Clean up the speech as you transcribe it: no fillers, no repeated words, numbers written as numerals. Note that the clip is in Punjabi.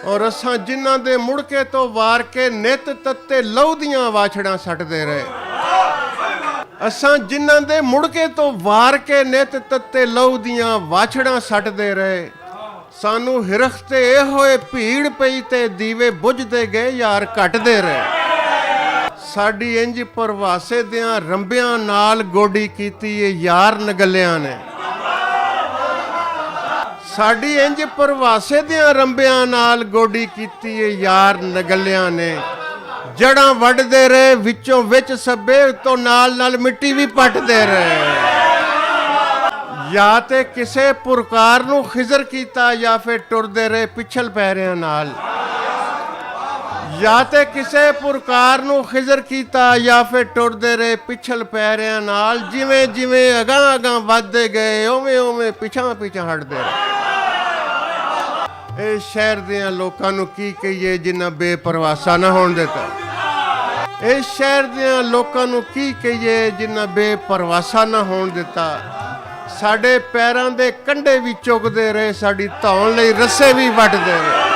ਔਰ ਅਸਾਂ ਜਿਨ੍ਹਾਂ ਦੇ ਮੁੜਕੇ ਤੋਂ ਵਾਰ ਕੇ ਨਿਤ ਤੱਤੇ ਲਹੂ ਦੀਆਂ ਵਾਛੜਾਂ ਸੱਟਦੇ ਰਹੇ। ਅਸਾਂ ਜਿਨ੍ਹਾਂ ਦੇ ਮੁੜਕੇ ਤੋਂ ਵਾਰ ਕੇ ਨਿਤ ਤੱਤੇ ਲਹੂ ਦੀਆਂ ਵਾਛੜਾਂ ਸੱਟਦੇ ਰਹੇ। ਸਾਨੂੰ ਹਿਰਖ ਤੇ ਇਹ ਹੋਏ ਭੀੜ ਪਈ ਤੇ ਦੀਵੇ ਬੁਝਦੇ ਗਏ ਯਾਰ ਘਟਦੇ ਰਹੇ। ਸਾਡੀ ਇੰਜ ਪਰਵਾਸੇ ਦਿਆਂ ਰੰਬਿਆਂ ਨਾਲ ਗੋਡੀ ਕੀਤੀ ਏ ਯਾਰ ਨਗਲਿਆਂ ਨੇ। ਸਾਡੀ ਇੰਜ ਪਰਵਾਸੇ ਦਿਆਂ ਰੰਬਿਆਂ ਨਾਲ ਗੋਡੀ ਕੀਤੀ ਏ ਯਾਰ ਨਗਲਿਆਂ ਨੇ। ਜੜਾਂ ਵੱਢਦੇ ਰਹੇ ਵਿੱਚੋਂ ਵਿੱਚ ਸੱਬੇ ਤੋਂ ਨਾਲ ਨਾਲ ਮਿੱਟੀ ਵੀ ਪੱਟਦੇ ਰਹੇ। ਜਾਂ ਤੇ ਕਿਸੇ ਪੁਰਕਾਰ ਨੂੰ ਖਿਜ਼ਰ ਕੀਤਾ ਜਾਂ ਫਿਰ ਟੁਰਦੇ ਰਹੇ ਪਿਛਲ ਪੈਰਿਆਂ ਨਾਲ। ਜਾਂ ਤੇ ਕਿਸੇ ਪੁਰਕਾਰ ਨੂੰ ਖਿਜ਼ਰ ਕੀਤਾ ਜਾਂ ਫਿਰ ਟੁਰਦੇ ਰਹੇ ਪਿਛਲ ਪੈਰਿਆਂ ਨਾਲ। ਜਿਵੇਂ ਜਿਵੇਂ ਅਗਾਂਹ ਅਗਾਂਹ ਵੱਧਦੇ ਗਏ ਉਵੇਂ ਉਵੇਂ ਪਿਛਾਂ ਪਿਛਾਂ ਹਟਦੇ ਰਹੇ। ਇਹ ਸ਼ਹਿਰ ਦੇ ਲੋਕਾਂ ਨੂੰ ਕੀ ਕਹੀਏ ਜਿਨ੍ਹਾਂ ਬੇਪਰਵਾਸਾ ਨਾ ਹੋਣ ਦਿੱਤਾ। ਇਹ ਸ਼ਹਿਰ ਦੇ ਲੋਕਾਂ ਨੂੰ ਕੀ ਕਹੀਏ ਜਿਨ੍ਹਾਂ ਬੇਪਰਵਾਸਾ ਨਾ ਹੋਣ ਦਿੱਤਾ। ਸਾਡੇ ਪੈਰਾਂ ਦੇ ਕੰਢੇ ਵੀ ਚੁੱਕਦੇ ਰਹੇ, ਸਾਡੀ ਧੌਣ ਲਈ ਰੱਸੇ ਵੀ ਵੱਟਦੇ ਰਹੇ।